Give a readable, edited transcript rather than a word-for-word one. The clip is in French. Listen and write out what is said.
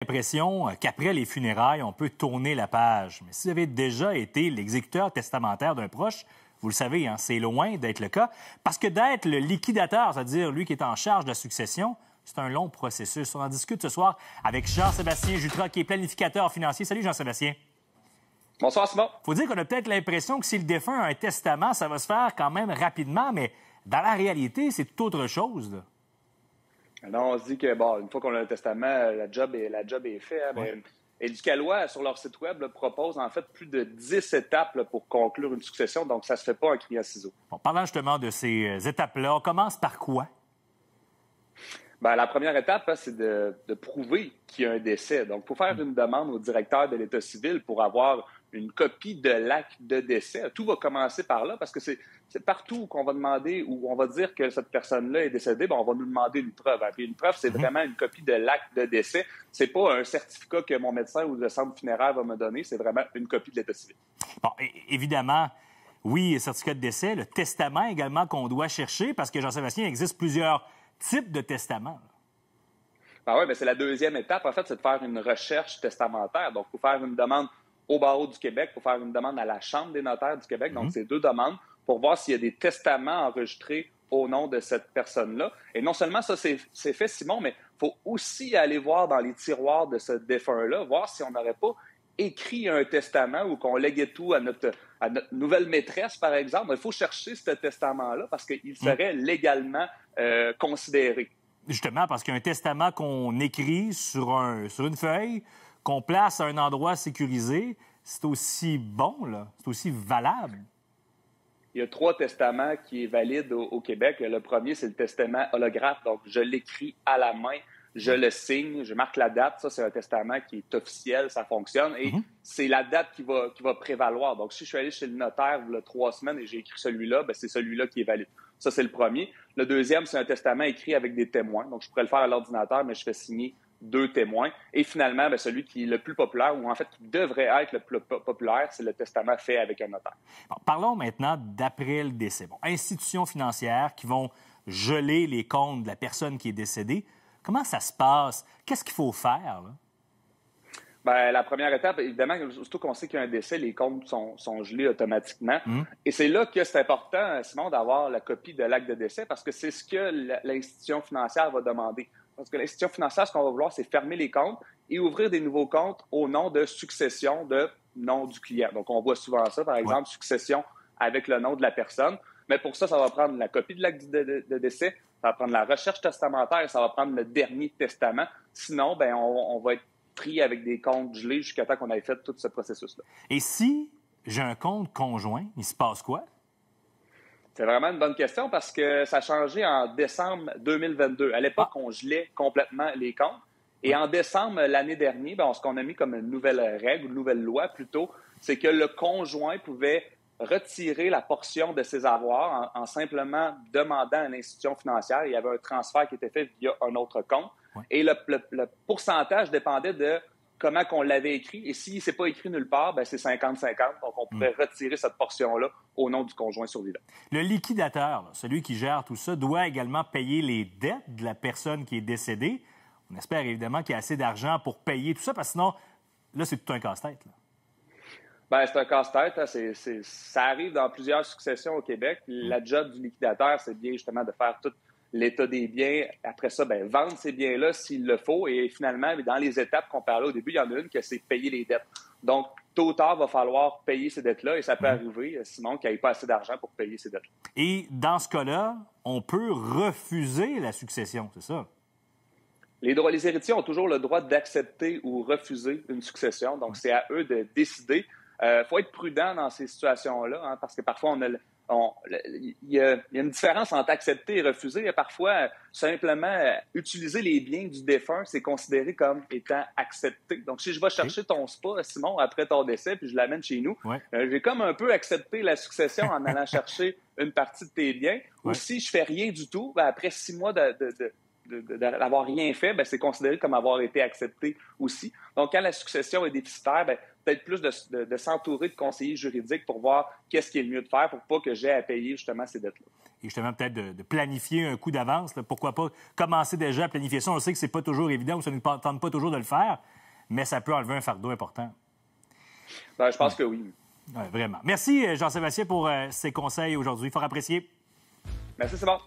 L'impression qu'après les funérailles, on peut tourner la page. Mais si vous avez déjà été l'exécuteur testamentaire d'un proche, vous le savez, hein, c'est loin d'être le cas. Parce que d'être le liquidateur, c'est-à-dire lui qui est en charge de la succession, c'est un long processus. On en discute ce soir avec Jean-Sébastien Jutra, qui est planificateur financier. Salut Jean-Sébastien. Bonsoir Simon. Faut dire qu'on a peut-être l'impression que si le défunt a un testament, ça va se faire quand même rapidement, mais dans la réalité, c'est tout autre chose, là. Alors, on se dit que, bon, une fois qu'on a le testament, la job est faite. Hein, Ouais. Éducalois, sur leur site web, propose en fait plus de 10 étapes pour conclure une succession, donc ça se fait pas en criant ciseaux. Bon, parlant justement de ces étapes-là, on commence par quoi? Bien, la première étape, c'est de prouver qu'il y a un décès. Donc, il faut faire une demande au directeur de l'État civil pour avoir une copie de l'acte de décès. Tout va commencer par là parce que c'est partout qu'on va demander ou on va dire que cette personne-là est décédée, bien, on va nous demander une preuve. Puis une preuve, c'est vraiment une copie de l'acte de décès. C'est pas un certificat que mon médecin ou le centre funéraire va me donner, c'est vraiment une copie de l'État civil. Bon, évidemment, oui, le certificat de décès, le testament également qu'on doit chercher, parce que, Jean-Sébastien, il existe plusieurs types de testaments. Ah oui, mais c'est la deuxième étape, en fait, c'est de faire une recherche testamentaire. Donc, il faut faire une demande au barreau du Québec, il faut faire une demande à la Chambre des notaires du Québec. Donc, c'est deux demandes pour voir s'il y a des testaments enregistrés au nom de cette personne-là. Et non seulement ça, c'est fait, Simon, mais il faut aussi aller voir dans les tiroirs de ce défunt-là, voir si on n'aurait pas écrit un testament ou qu'on léguait tout à notre nouvelle maîtresse, par exemple. Il faut chercher ce testament-là parce qu'il serait légalement considéré. Justement, parce qu'un testament qu'on écrit sur une feuille, qu'on place à un endroit sécurisé, c'est aussi bon, là, c'est aussi valable. Il y a 3 testaments qui est valide au Québec. Le premier, c'est le testament holographe. Donc, je l'écris à la main, je le signe, je marque la date. Ça, c'est un testament qui est officiel, ça fonctionne. Et c'est la date qui va prévaloir. Donc, si je suis allé chez le notaire il y a 3 semaines et j'ai écrit celui-là, bien, c'est celui-là qui est valide. Ça, c'est le premier. Le deuxième, c'est un testament écrit avec des témoins. Donc, je pourrais le faire à l'ordinateur, mais je fais signer 2 témoins. Et finalement, bien, celui qui est le plus populaire, ou en fait qui devrait être le plus populaire, c'est le testament fait avec un notaire. Bon, parlons maintenant d'après le décès. Bon, institutions financières qui vont geler les comptes de la personne qui est décédée. Comment ça se passe? Qu'est-ce qu'il faut faire, là? Bien, la première étape, évidemment, surtout qu'on sait qu'il y a un décès, les comptes sont gelés automatiquement. Et c'est là que c'est important, Simon, d'avoir la copie de l'acte de décès parce que c'est ce que l'institution financière va demander. Parce que l'institution financière, ce qu'on va vouloir, c'est fermer les comptes et ouvrir des nouveaux comptes au nom de succession de nom du client. Donc, on voit souvent ça, par exemple, succession avec le nom de la personne. Mais pour ça, ça va prendre la copie de l'acte de décès, ça va prendre la recherche testamentaire et ça va prendre le dernier testament. Sinon, bien, on va être pris avec des comptes gelés jusqu'à temps qu'on ait fait tout ce processus-là. Et si j'ai un compte conjoint, il se passe quoi? C'est vraiment une bonne question parce que ça a changé en décembre 2022. À l'époque, on gelait complètement les comptes. Et en décembre l'année dernière, bien, ce qu'on a mis comme une nouvelle règle, une nouvelle loi plutôt, c'est que le conjoint pouvait retirer la portion de ses avoirs en simplement demandant à l'institution financière. Il y avait un transfert qui était fait via un autre compte. Et le pourcentage dépendait de comment qu'on l'avait écrit. Et s'il ne s'est pas écrit nulle part, bien, c'est 50-50. Donc, on pouvait retirer cette portion-là au nom du conjoint survivant. Le liquidateur, là, celui qui gère tout ça, doit également payer les dettes de la personne qui est décédée. On espère évidemment qu'il y a assez d'argent pour payer tout ça, parce que sinon, là, c'est tout un casse-tête, là. Bien, c'est un casse-tête. Hein. Ça arrive dans plusieurs successions au Québec. La job du liquidateur, c'est bien justement de faire tout l'état des biens. Après ça, bien, vendre ces biens-là s'il le faut. Et finalement, dans les étapes qu'on parlait au début, il y en a une que c'est payer les dettes. Donc, tôt ou tard, il va falloir payer ces dettes-là. Et ça peut arriver, Simon, qu'il n'y ait pas assez d'argent pour payer ces dettes-là. Et dans ce cas-là, on peut refuser la succession, c'est ça? Les héritiers ont toujours le droit d'accepter ou refuser une succession. Donc, c'est à eux de décider. Faut être prudent dans ces situations-là, hein, parce que parfois, il y a une différence entre accepter et refuser. Et parfois, simplement utiliser les biens du défunt, c'est considéré comme étant accepté. Donc, si je vais chercher ton spa, Simon, après ton décès, puis je l'amène chez nous, j'ai comme un peu accepté la succession en allant chercher une partie de tes biens. Ou si je fais rien du tout, ben, après 6 mois d'avoir rien fait, ben, c'est considéré comme avoir été accepté aussi. Donc, quand la succession est déficitaire, ben, peut-être plus de s'entourer de conseillers juridiques pour voir qu'est-ce qui est le mieux de faire pour pas que j'aie à payer justement ces dettes-là. et justement peut-être de planifier un coup d'avance. Là. Pourquoi pas commencer déjà à planifier ça? On sait que c'est pas toujours évident ou ça ne nous tente pas toujours de le faire, mais ça peut enlever un fardeau important. Ben, je pense que oui. Ouais, vraiment. Merci, Jean-Sébastien, pour ces conseils aujourd'hui. Fort apprécié. Merci, c'est bon.